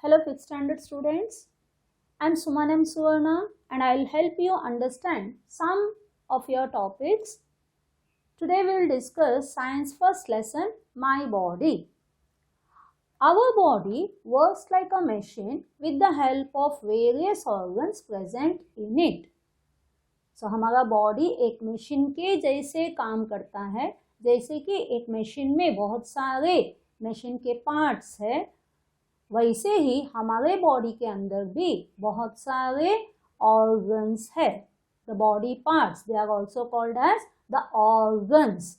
Hello 5th standard students. I am Sumanam Suvarna and I will help you understand some of your topics. Today we will discuss science first lesson, My Body. Our body works like a machine with the help of various organs present in it. So हमारा body एक machine के जैसे काम करता है, जैसे कि एक मशीन में बहुत सारे मशीन के पार्ट्स है, वैसे ही हमारे बॉडी के अंदर भी बहुत सारे ऑर्गन्स है. The body parts, they are also called as the organs.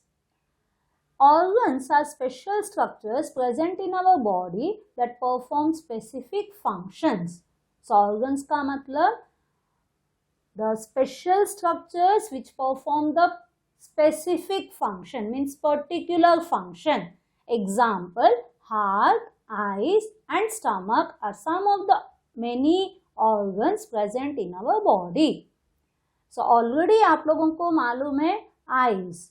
Organs are special structures present in our body that perform specific functions. So organs का मतलब the special structures which perform the specific function, means particular function. Example, heart, eyes and stomach are some of the many organs present in our body. So already आप लोगों को मालूम है eyes.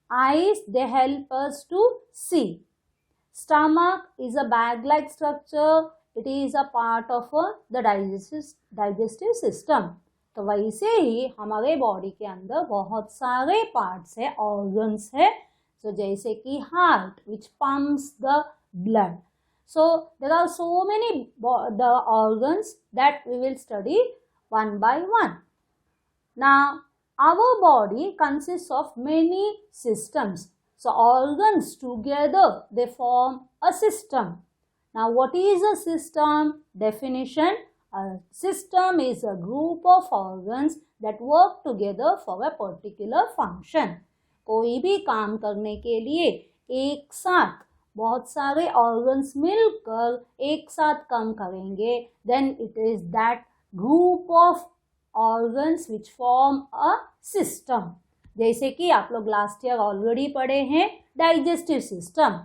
Eyes, they help us to see. Stomach is a bag-like structure. It is a part of the digestive system. तो वैसे ही हमारे body के अंदर बहुत सारे पार्ट्स है, ऑर्गन्स है. So जैसे कि heart which pumps the blood. So there are so many the organs that we will study one by one. Now our body consists of many systems. So organs together, they form a system. Now what is a system? Definition: a system is a group of organs that work together for a particular function. कोई भी काम करने के लिए एक साथ बहुत सारे organs मिलकर एक साथ काम करेंगे, then it is that group of organs which form a system. जैसे कि आप लोग लास्ट ईयर ऑलरेडी पढ़े हैं डाइजेस्टिव सिस्टम.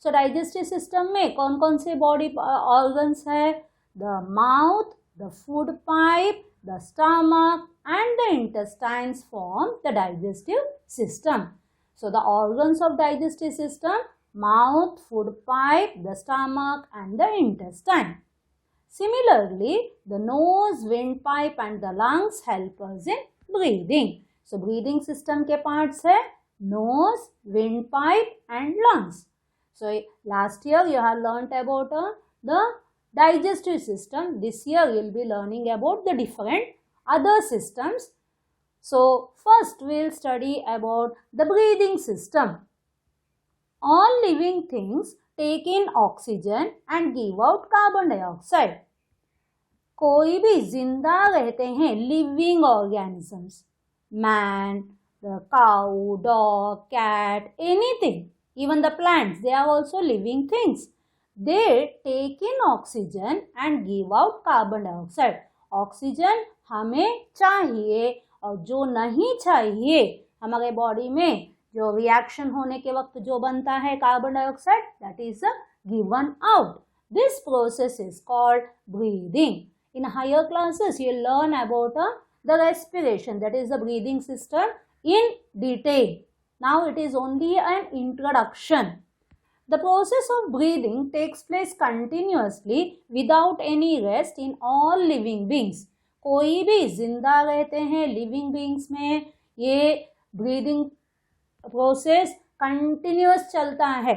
सो डाइजेस्टिव सिस्टम में कौन कौन से बॉडी ऑर्गन्स है? The mouth, the food pipe, the stomach and the intestines form the digestive system. So the organs of digestive system: mouth, food pipe, the stomach and the intestine. Similarly, the nose, windpipe and the lungs help us in breathing. So breathing system के parts है nose, windpipe and lungs. So last year you have learnt about the digestive system. This year you will be learning about the different other systems. So first we will study about the breathing system. All living things take in oxygen and give out carbon dioxide. कोई भी जिंदा रहते हैं living organisms, man, the cow, dog, cat, anything, even the plants, they are also living things. They take in oxygen and give out carbon dioxide. Oxygen हमें चाहिए और जो नहीं चाहिए हमारे बॉडी में जो रिएक्शन होने के वक्त जो बनता है carbon dioxide, that is given out. This process is called breathing. In higher classes, you learn about the respiration, that is the breathing system in detail. Now it is only an introduction. The process of breathing takes place continuously without any rest in all living beings. कोई भी जिंदा रहते हैं living beings में, ये breathing process continuous चलता है.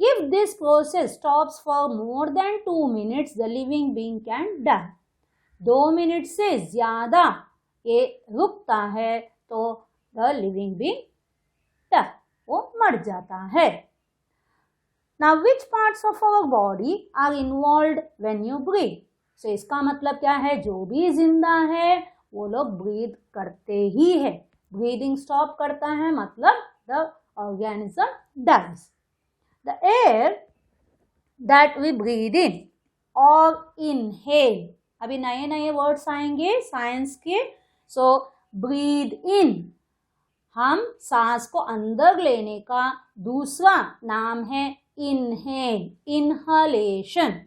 If this process stops for more than 2 minutes, the living being can die. 2 minute से ज्यादा ये रुकता है तो the living being die, वो मर जाता है. Now which parts of our body are involved when you breathe? So इसका मतलब क्या है? जो भी जिंदा है वो लोग ब्रीथ करते ही है. ब्रीदिंग स्टॉप करता है मतलब the organism dies. The air that we breathe in or inhale, अभी नए नए वर्ड्स आएंगे साइंस के. सो ब्रीद इन, हम सांस को अंदर लेने का दूसरा नाम है inhale, inhalation.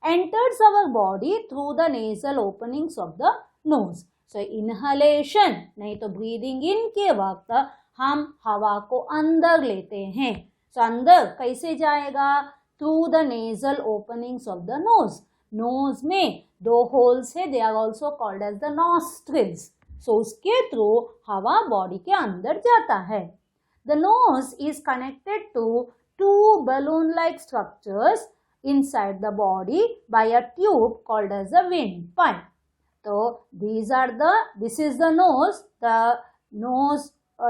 Enters our body through the nasal openings of the knows. So inhalation, नहीं तो ब्रीदिंग इन के वक्त हम हवा को अंदर लेते हैं. सो अंदर कैसे जाएगा? Through the nasal openings of the nose. Nose में 2 होल्स है, they are also called as the nostrils. So उसके थ्रू हवा बॉडी के अंदर जाता है. The nose is connected to 2 balloon like structures inside the body by a tube called as a windpipe. So this is the nose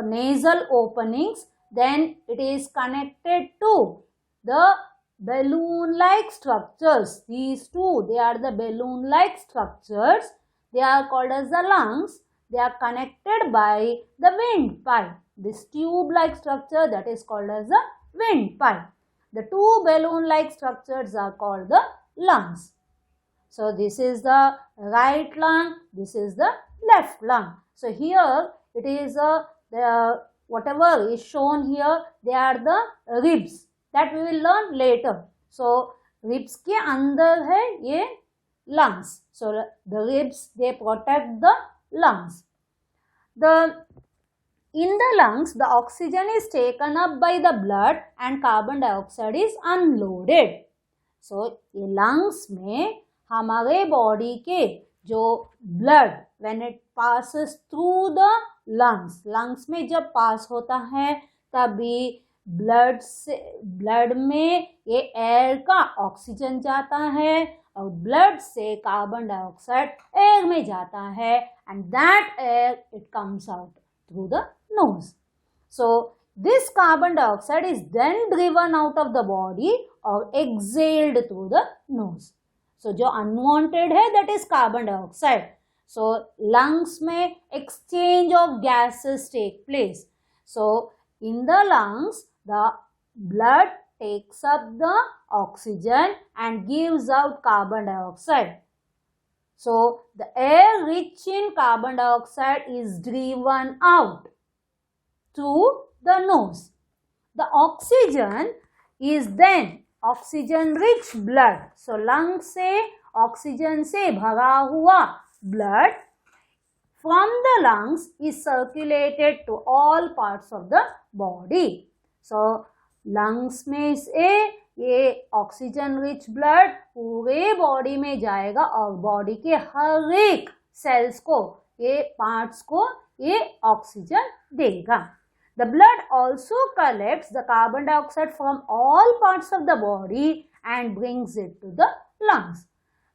nasal openings. Then it is connected to the balloon like structures. These two, they are the balloon like structures. They are called as the lungs. They are connected by the windpipe. This tube like structure, that is called as the windpipe. The 2 balloon like structures are called the lungs. So this is the right lung, this is the left lung. So here it is whatever is shown here, they are the ribs, that we will learn later. So ribs के अंदर है ये lungs. So the ribs, they protect the lungs. In the lungs, the oxygen is taken up by the blood and carbon dioxide is unloaded. So ये lungs में हमारे body के जो blood, when it passes through the lungs में जब पास होता है तभी blood में ये एयर का ऑक्सीजन जाता है और blood से कार्बन डाइऑक्साइड एयर में जाता है, and that air it comes out through the nose. So this carbon dioxide is then driven out of the body or exhaled through the nose. So जो unwanted है, that is carbon dioxide. So lungs में exchange of gases take place. So in the lungs, the blood takes up the oxygen and gives out carbon dioxide. So the air rich in carbon dioxide is driven out through the nose. The oxygen is then oxygen rich blood. So lung से oxygen से भरा हुआ blood from the lungs is circulated to all parts of the body. So lungs में से ये oxygen rich blood पूरे body में जाएगा और बॉडी के हर एक सेल्स को, ये पार्ट्स को ये ऑक्सीजन देगा. The blood also collects the carbon dioxide from all parts of the body and brings it to the lungs.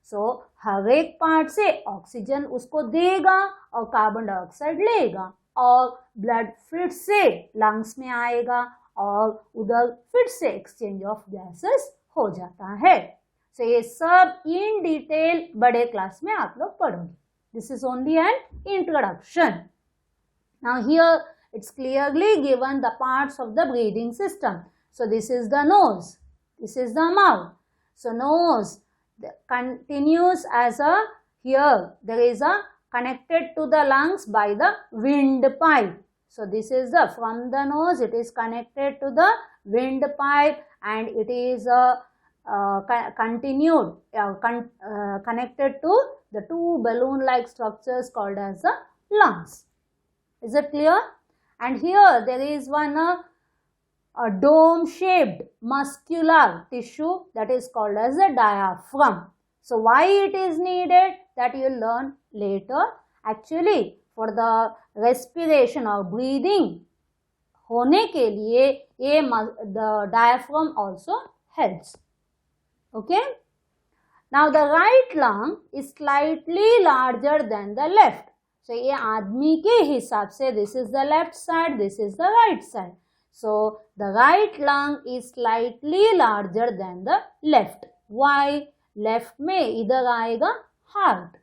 So हर एक पार्ट से ऑक्सीजन उसको देगा और कार्बन डाइऑक्साइड लेगा और ब्लड फिर से लंग्स में आएगा और उधर फिर से एक्सचेंज ऑफ गैसेस हो जाता है. So ये सब इन डिटेल बड़े क्लास में आप लोग पढ़ोगे. This is only an introduction. Now here it's clearly given the parts of the breathing system. So this is the nose, this is the mouth. So nose continues as a, here there is a connected to the lungs by the windpipe. So this is the, from the nose it is connected to the windpipe and it is continued connected to the 2 balloon like structures called as the lungs. Is it clear? And here there is one a dome shaped muscular tissue that is called as a diaphragm. So why it is needed, that you will learn later. Actually for the respiration or breathing होने के लिए ये the diaphragm also helps. Okay. Now the right lung is slightly larger than the left. So ये आदमी के हिसाब से this is the left side, this is the right side. So the right lung is slightly larger than the left. Why? Left में इधर आएगा heart.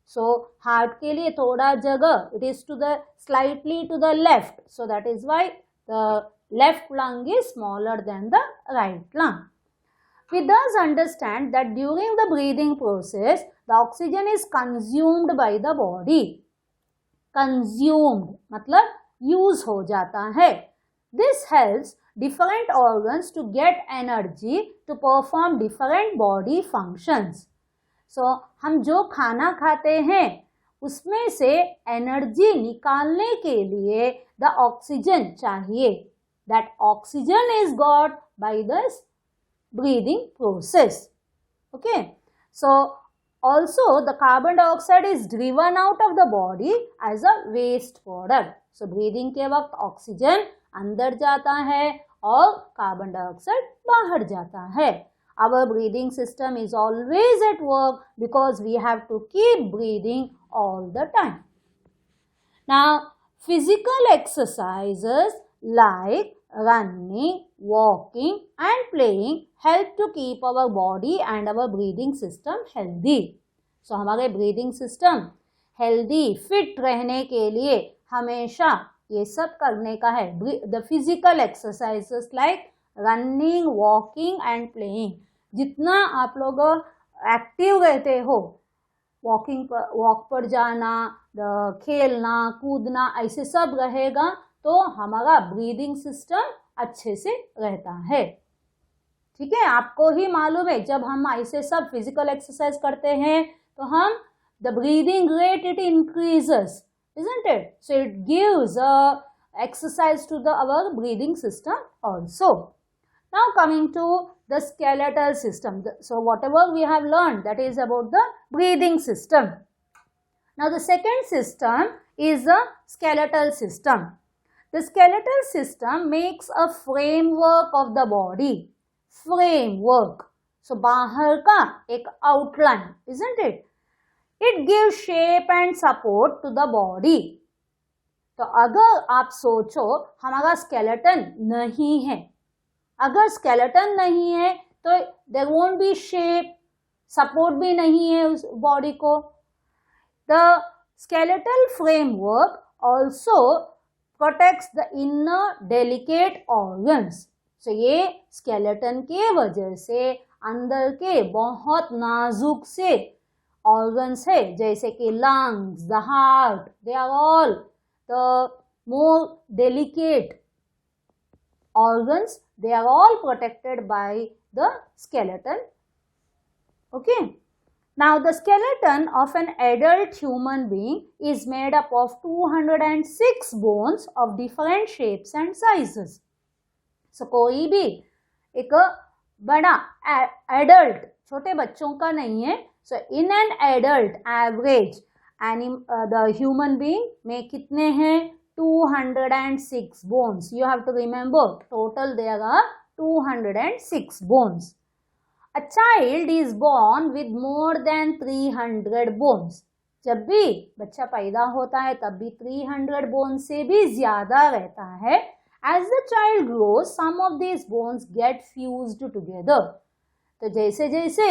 So heart के लिए थोड़ा जगह, it is to the slightly to the left. So that is why the left lung is smaller than the right lung. We thus understand that during the breathing process, the oxygen is consumed by the body. Consumed मतलब use हो जाता है. This helps different organs to get energy to perform different body functions. So हम जो खाना खाते हैं उसमें से एनर्जी निकालने के लिए the oxygen चाहिए. That oxygen is got by this breathing process. Okay. So also the carbon dioxide is driven out of the body as a waste product. So breathing के वक्त ऑक्सीजन अंदर जाता है और कार्बन डाइऑक्साइड बाहर जाता है. Our breathing system is always at work because we have to keep breathing all the time. Now, physical exercises like running, walking and playing help to keep our body and our breathing system healthy. So, हमारे breathing system healthy, fit रहने के लिए हमेशा ये सब करने का है. The physical exercises like running, walking and playing. जितना आप लोग एक्टिव रहते हो, वॉक पर जाना, खेलना, कूदना, ऐसे सब रहेगा तो हमारा ब्रीदिंग सिस्टम अच्छे से रहता है. ठीक है, आपको ही मालूम है जब हम ऐसे सब फिजिकल एक्सरसाइज करते हैं तो हम the breathing rate it increases, isn't it? So it gives exercise to our breathing system also. Now coming to the skeletal system. So whatever we have learned, that is about the breathing system. Now the second system is the skeletal system. The skeletal system makes a framework of the body. Framework. So बाहर का एक outline, isn't it? It gives shape and support to the body. तो अगर आप सोचो हमारा skeleton नहीं है, अगर skeleton नहीं है तो there won't be shape, support भी नहीं है उस body को. The skeletal framework also protects the inner delicate organs. So ये skeleton के वजह से अंदर के बहुत नाजुक से organs है, जैसे कि lungs, the heart, they are all the more delicate organs. They are all protected by the skeleton. Okay. Now the skeleton of an adult human being is made up of 206 bones of different shapes and sizes. So कोई भी एक बड़ा adult, छोटे बच्चों का नहीं है. So in an adult average the human being में कितने हैं? 206 bones. You have to remember total there are 206 bones. A child is born with more than 300 bones. जब भी बच्चा पैदा होता है तब भी 300 bones से भी ज़्यादा रहता है. As the child grows, some of these bones get fused together. तो जैसे जैसे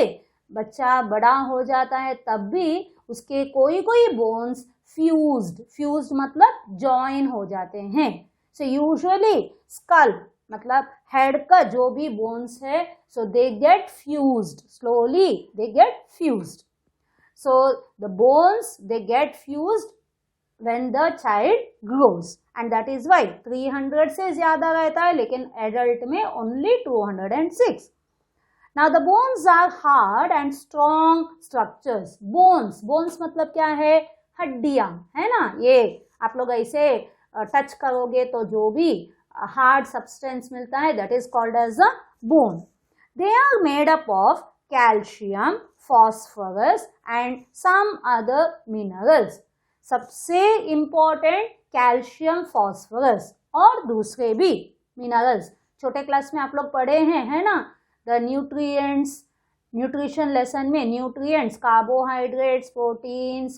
बच्चा बड़ा हो जाता है तब भी उसके कोई कोई bones fused मतलब join हो जाते हैं. So usually skull मतलब हेड का जो भी बोन्स है, so they get fused slowly, they get fused. So the bones they get fused when the child grows and that is why 300 से ज़्यादा रहता है लेकिन adult में only 206. Now the bones are hard and strong structures. Bones मतलब क्या है? हड्डियाँ, है ना. ये आप लोग ऐसे टच करोगे तो जो भी hard substance मिलता है, that is called as a bone. They are made up of calcium, phosphorus and some other minerals. सबसे important calcium, phosphorus और दूसरे भी minerals. छोटे क्लास में आप लोग पढ़े हैं, है ना. The nutrients, nutrition lesson में nutrients, carbohydrates, proteins,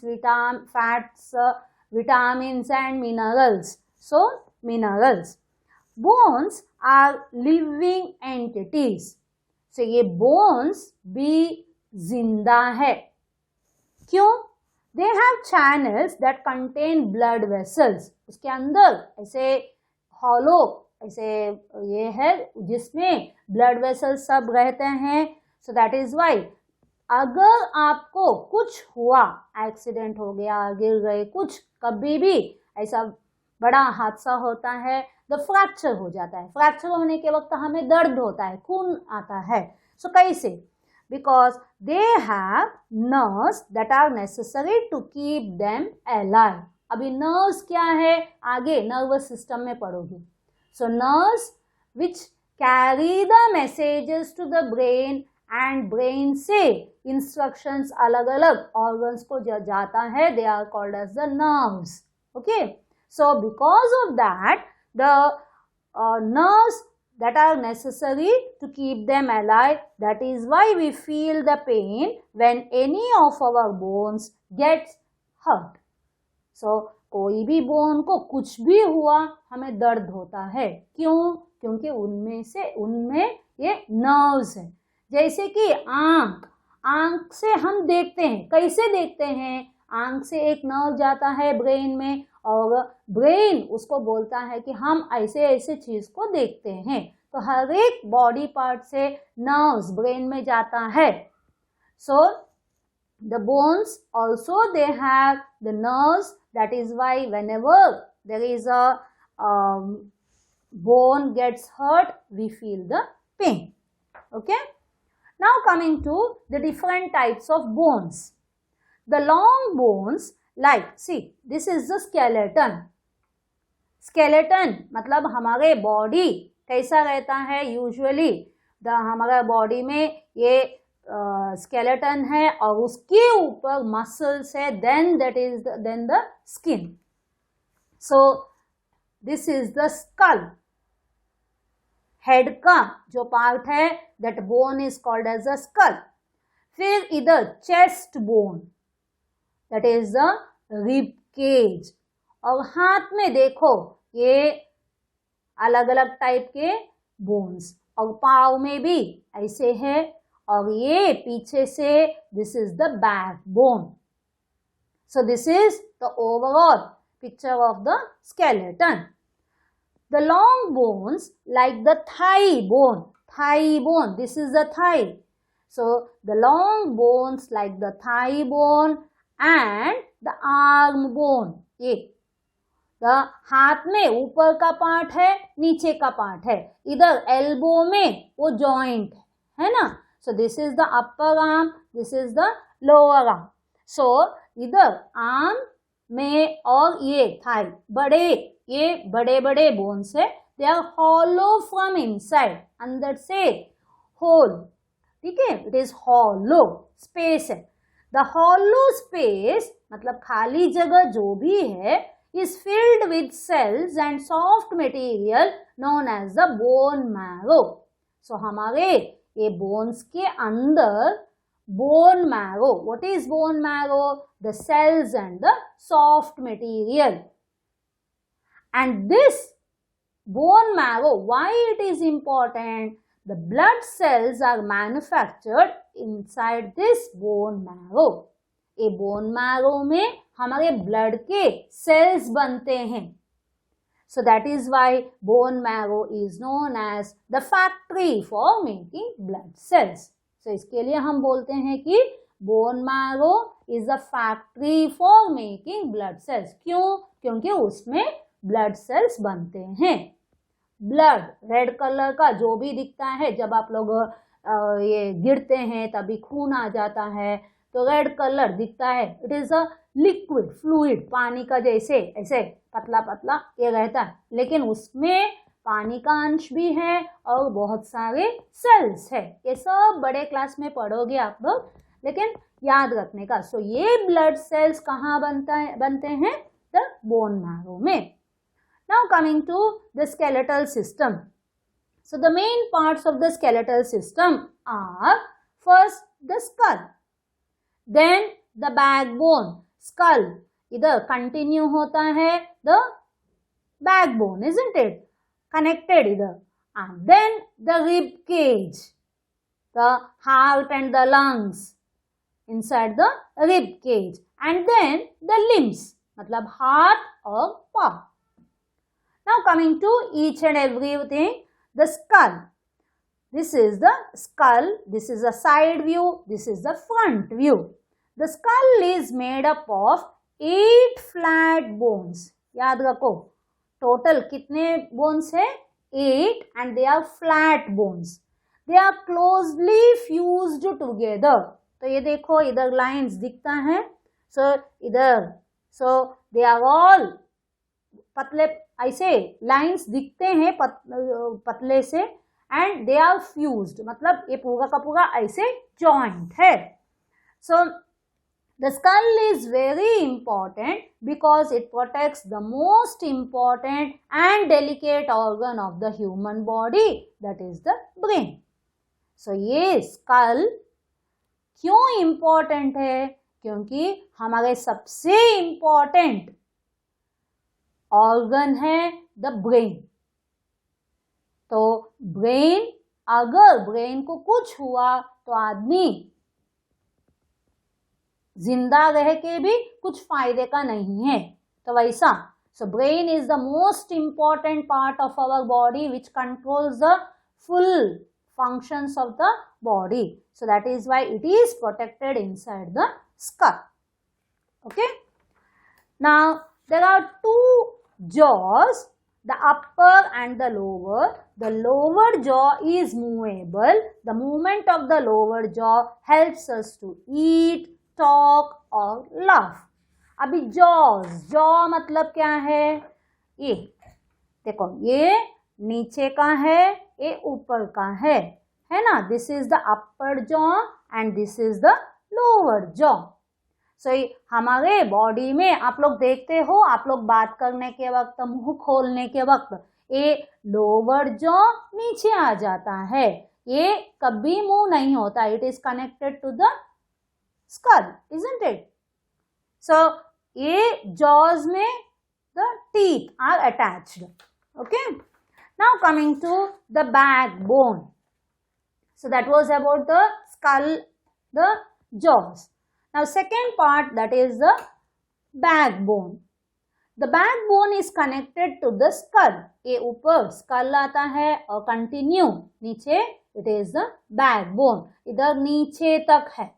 fats, vitamins and minerals. So minerals. Bones are living entities. So ये bones भी जिंदा है. क्यों? They have channels that contain blood vessels. उसके अंदर ऐसे hollow ऐसे ये है जिसमें blood vessels सब रहते हैं. So that is why अगर आपको कुछ हुआ, एक्सीडेंट हो गया, गिर गए, कुछ कभी भी ऐसा बड़ा हादसा होता है, द फ्रैक्चर हो जाता है. फ्रैक्चर होने के वक्त हमें दर्द होता है, खून आता है. सो कैसे? Because they have nerves that are necessary to keep them alive. अभी नर्व्स क्या है आगे नर्वस सिस्टम में पढ़ोगे. So nerves which carry the messages to the brain and brain से इंस्ट्रक्शंस अलग अलग ऑर्गन्स को जाता है, they are called as the nerves. Okay, so because of that the nerves that are necessary to keep them alive, that is why we feel the pain when any of our bones gets hurt. So कोई भी bone को कुछ भी हुआ हमें दर्द होता है. क्यों? क्योंकि उनमें ये नर्व्स है. जैसे कि आंख से हम देखते हैं. कैसे देखते हैं? आंख से एक नर्व जाता है ब्रेन में और ब्रेन उसको बोलता है कि हम ऐसे ऐसे चीज को देखते हैं. तो हर एक बॉडी पार्ट से नर्व्स ब्रेन में जाता है. So the bones also they have the nerves. That is why whenever there is a bone gets hurt, we feel the pain. Okay, now coming to the different types of bones. The long bones, like see, this is the skeleton. Skeleton मतलब हमारे body कैसा रहता है usually. हमारा body में ये skeleton है और उसके ऊपर मसल्स है. Then the skin. So this is the skull. Head का जो पार्ट है that bone is called as a skull. फिर इधर chest bone, that is the rib cage. और हाथ में देखो ये अलग अलग टाइप के बोन्स, और पाँव में भी ऐसे है. और ये पीछे से this is the back bone. So this is the overall picture of the skeleton. The long bones like the thigh bone, this is the thigh. So the long bones like the thigh bone and the arm bone. ये हाथ में ऊपर का part है, नीचे का part है. इधर एल्बो में वो जॉइंट है ना. So this is the upper arm, this is the lower arm. So इधर आर्म में और ये थाई बड़े बड़े बोन्स है. They are hollow from inside. अंदर से होल. ठीक है, इट इज हॉलो स्पेस है. द हॉलो स्पेस मतलब खाली जगह जो भी है is filled with cells and soft material known as the bone marrow. So हमारे ये bones के अंदर bone marrow. What is bone marrow? The cells and the soft material. And this bone marrow, why it is important? The blood cells are manufactured inside this bone marrow. ये bone marrow में हमारे blood के cells बनते हैं. So that is why bone marrow is known as the factory for making blood cells. So इसके लिए हम बोलते हैं कि bone marrow is a factory for making blood cells. क्यों? क्योंकि उसमें blood cells बनते हैं. ब्लड रेड कलर का जो भी दिखता है, जब आप लोग ये गिरते हैं तभी खून आ जाता है तो रेड कलर दिखता है. It is a liquid fluid, पानी का जैसे ऐसे पतला पतला ये रहता है, लेकिन उसमें पानी का अंश भी है और बहुत सारे सेल्स है. ये सब बड़े क्लास में पढ़ोगे आप लोग, लेकिन याद रखने का. सो ये ब्लड सेल्स कहाँ बनते हैं? द बोन मैरो में. Now coming to the skeletal system. So the main parts of the skeletal system are first the skull, then the backbone. Skull इधर continue होता है the backbone, isn't it? Connected इधर. And then the rib cage, the heart and the lungs inside the rib cage. And then the limbs, मतलब हाथ और पाँव. Now coming to each and everything, the skull. This is the skull, this is a side view, this is the front view. The skull is made up of 8 flat bones. याद रखो, total कितने bones है? 8, and they are flat bones. They are closely fused together. तो ये देखो इधर lines दिखता है. So इधर, so they are all पतले ऐसे लाइंस दिखते हैं पतले से, and they are fused, मतलब ये पूरा का पूरा ऐसे joint है. So the skull is very important because it protects the most important and delicate organ of the human body, that is the brain. So ये skull क्यों important है? क्योंकि हमारे सबसे important organ है the brain. तो brain, अगर brain को कुछ हुआ तो आदमी जिंदा रह के भी कुछ फायदे का नहीं है. तो वैसा, so brain is the most important part of our body which controls the full functions of the body. So that is why it is protected inside the skull. Okay. Now there are two jaws, the upper and the lower. The lower jaw is movable. The movement of the lower jaw helps us to eat, talk और laugh. अभी jaws, jaw मतलब क्या है? ये देखो, ये नीचे का है, ये ऊपर का है ना? This is the upper jaw and this is the lower jaw. So हमारे बॉडी में आप लोग देखते हो, आप लोग बात करने के वक्त, मुंह खोलने के वक्त ये लोअर जॉ नीचे आ जाता है, ये कभी मुंह नहीं होता. It is connected to the skull, isn't it? So ये jaws में the teeth are attached. Okay. Now coming to the backbone. So that was about the skull, the jaws. Now second part, that is the backbone. The backbone is connected to the skull. ये ऊपर skull आता है और continue नीचे, it is the backbone. इधर नीचे तक है.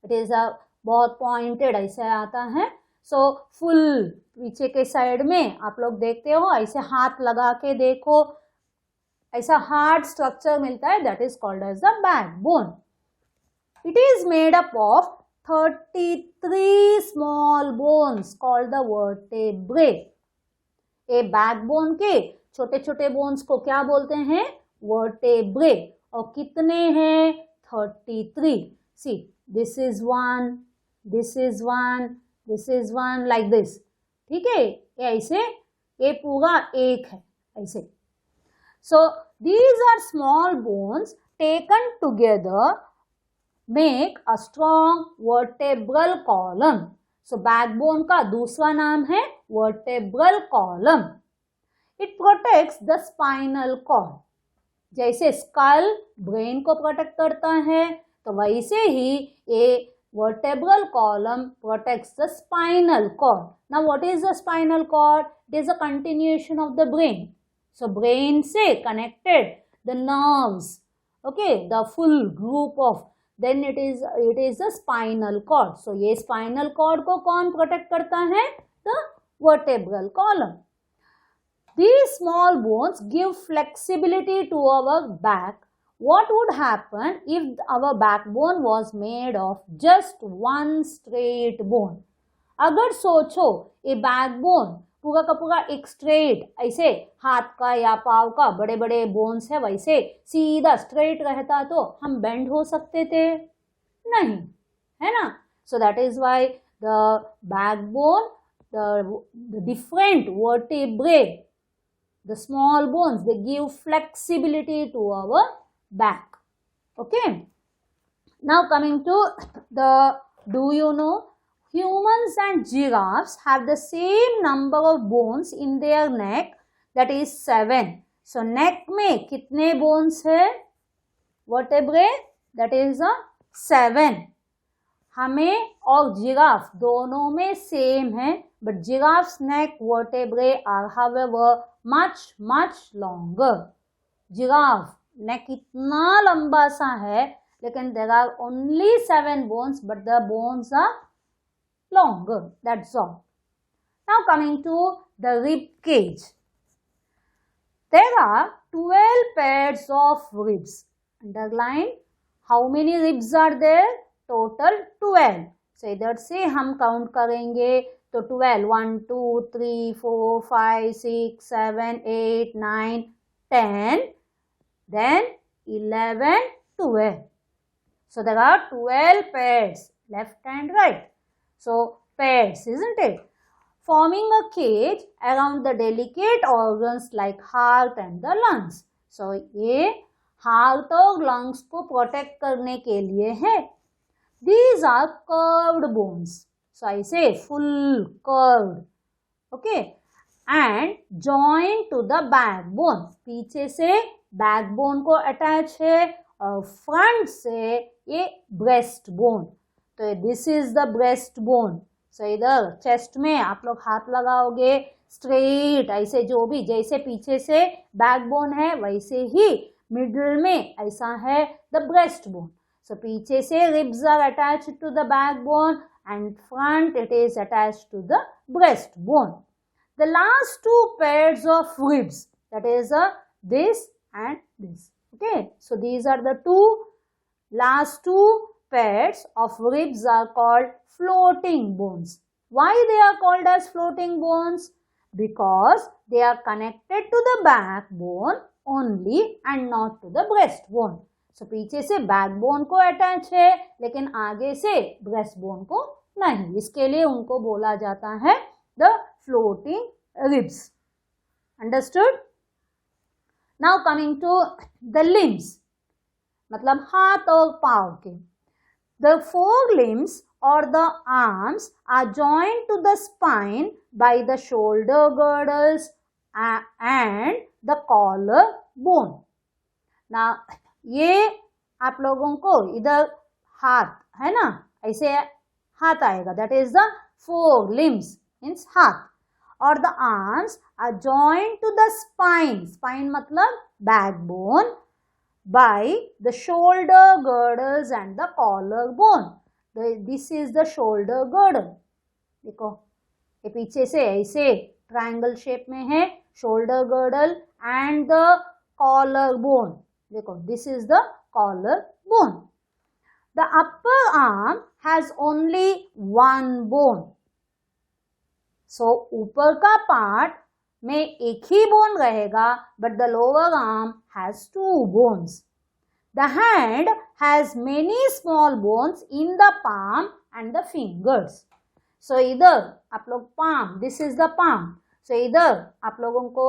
इट इज अ बहुत पॉइंटेड ऐसे आता है. सो फुल पीछे के साइड में आप लोग देखते हो, ऐसे हाथ लगा के देखो, ऐसा हार्ड स्ट्रक्चर मिलता है, that is called as the backbone. It is made up of 33 small bones called the vertebrae. A backbone के छोटे छोटे बोन्स को क्या बोलते हैं? वर्टेब्रे. और कितने हैं? 33. सी, this is one, this is one, this is one, like this. ठीक है, ये ऐसे, ये पूरा एक है ऐसे. So these are small bones taken together make a strong vertebral column. So backbone का दूसरा नाम है vertebral column. It protects the spinal cord. जैसे skull brain को प्रोटेक्ट करता है, तो वैसे ही ये vertebral column protects the spinal cord. Now what is the spinal cord? It is a continuation of the brain. So brain से connected the nerves, okay, the full group of, then it is the spinal cord. So ये spinal cord को कौन protect करता है? The vertebral column. These small bones give flexibility to our back. What would happen if our backbone was made of just one straight bone? अगर सोचो ये backbone पूरा का पूरा एक स्ट्रेट, ऐसे हाथ का या पाव का बड़े बड़े बोन्स है, वैसे सीधा स्ट्रेट रहता तो हम बेंड हो सकते थे? नहीं, है ना? So that is why the backbone, the different vertebrae, the small bones, they give flexibility to our back. Okay. Now coming to the, do you know, humans and giraffes have the same number of bones in their neck, that is 7. So neck में कितने bones है? Vertebrae, that is 7. हमें और giraffe दोनों में same है, but giraffe's neck vertebrae are however much longer. Giraffe neck इतना लंबा सा है, लेकिन there are only 7 bones, but the bones are longer. That's all. Now coming to the rib cage. There are 12 pairs of ribs. Underline how many ribs are there? Total 12. So इधर से हम count करेंगे तो 12, 1 2 3 4 5 6 7 8 9 10 then 11, 12. So there are 12 pairs, left and right. So pairs, isn't it? Forming a cage around the delicate organs like heart and the lungs. So ये heart और lungs को protect करने के लिए है. These are curved bones. So I say full curved. Okay. And joined to the backbone. पीछे से backbone को attach है और front से ये breast bone. तो this is the breast bone. So इधर चेस्ट में आप लोग हाथ लगाओगे स्ट्रेट, ऐसे जो भी जैसे पीछे से बैकबोन है वैसे ही मिडिल में ऐसा है द ब्रेस्ट बोन. सो पीछे से ribs are attached to the backbone and front it is attached to the breast bone. The last two pairs of ribs, that is this and this. Okay, so these are the two last two pairs of ribs are called floating bones. Why they are called as floating bones? Because they are connected to the backbone only and not to the breastbone. So पीछे से backbone को attach है लेकिन आगे से breastbone को नहीं, इसके लिए उनको बोला जाता है the floating ribs. Understood? Now coming to the limbs. मतलब हाथ और पाँव के. The forelimbs or the arms are joined to the spine by the shoulder girdles and the collar bone. Now ये आप लोगों को इधर हाथ है ना, ऐसे हाथ आएगा, that is the forelimbs means हाथ. और the arms are joined to the spine. Spine मतलब backbone by the shoulder girdles and the collar bone. This is the shoulder girdle. देखो ये पीछे से ऐसे ट्रायंगल शेप में है shoulder girdle and the collar bone. देखो this is the collar bone. The upper arm has only one bone. So ऊपर का पार्ट में एक ही बोन रहेगा, but the lower arm has two bones. The hand has many small bones in the palm and the fingers. So इधर आप लोग palm, this is the palm. So इधर आप लोगों को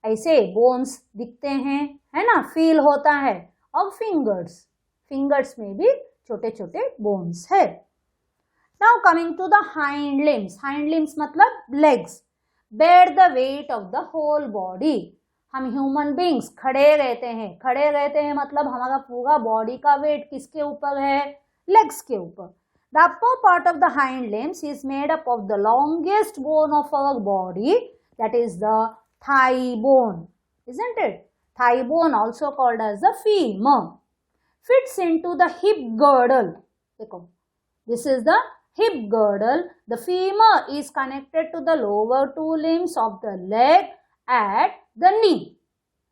ऐसे bones दिखते हैं, है ना, feel होता है. और fingers में भी छोटे छोटे bones है. Now coming to the hind limbs. Hind limbs मतलब legs. Bear the weight of the whole body. हम ह्यूमन बींग्स खड़े रहते हैं मतलब हमारा पूरा बॉडी का वेट किसके ऊपर है? लेग्स के ऊपर. The upper part of the hind limbs is made up of the longest bone of our body, that is the thigh bone, isn't it? Thigh bone, also called as the femur, fits into the hip girdle. देखो, this is the hip girdle. The femur is connected to the lower two limbs of the leg at the knee.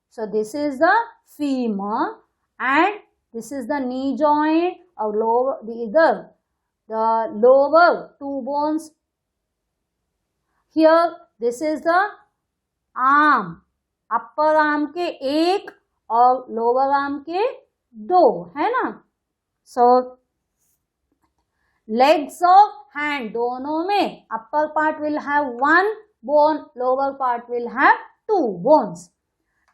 So this is the femur and this is the knee joint or lower, the lower two bones. Here this is the arm. Upper arm के एक और lower arm के दो, है ना? So legs of hand दोनों में upper part will have one bone, lower part will have two bones.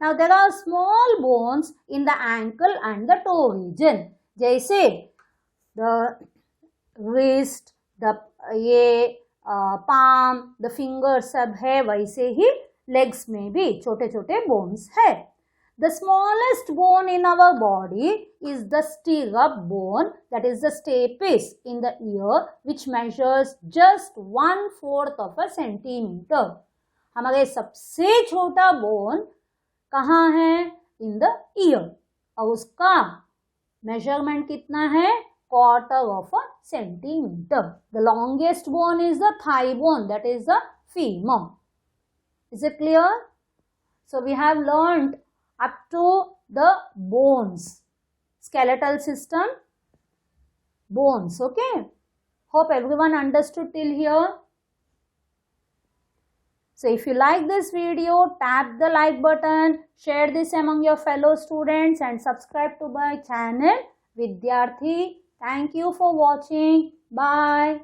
Now there are small bones in the ankle and the toe region. जैसे the wrist, the ये palm, the fingers सब है, वैसे ही legs में भी छोटे छोटे bones है. The smallest bone in our body is the stirrup bone, that is the stapes in the ear, which measures just 1/4 of a centimeter. हमारे सबसे छोटा bone कहाँ है? In the ear. और उसका measurement कितना है? 1/4 of a centimeter. The longest bone is the thigh bone, that is the femur. Is it clear? So we have learned up to the bones, skeletal system, bones. Okay, hope everyone understood till here. So if you like this video, tap the like button, share this among your fellow students and subscribe to my channel Vidyarthi. Thank you for watching. Bye.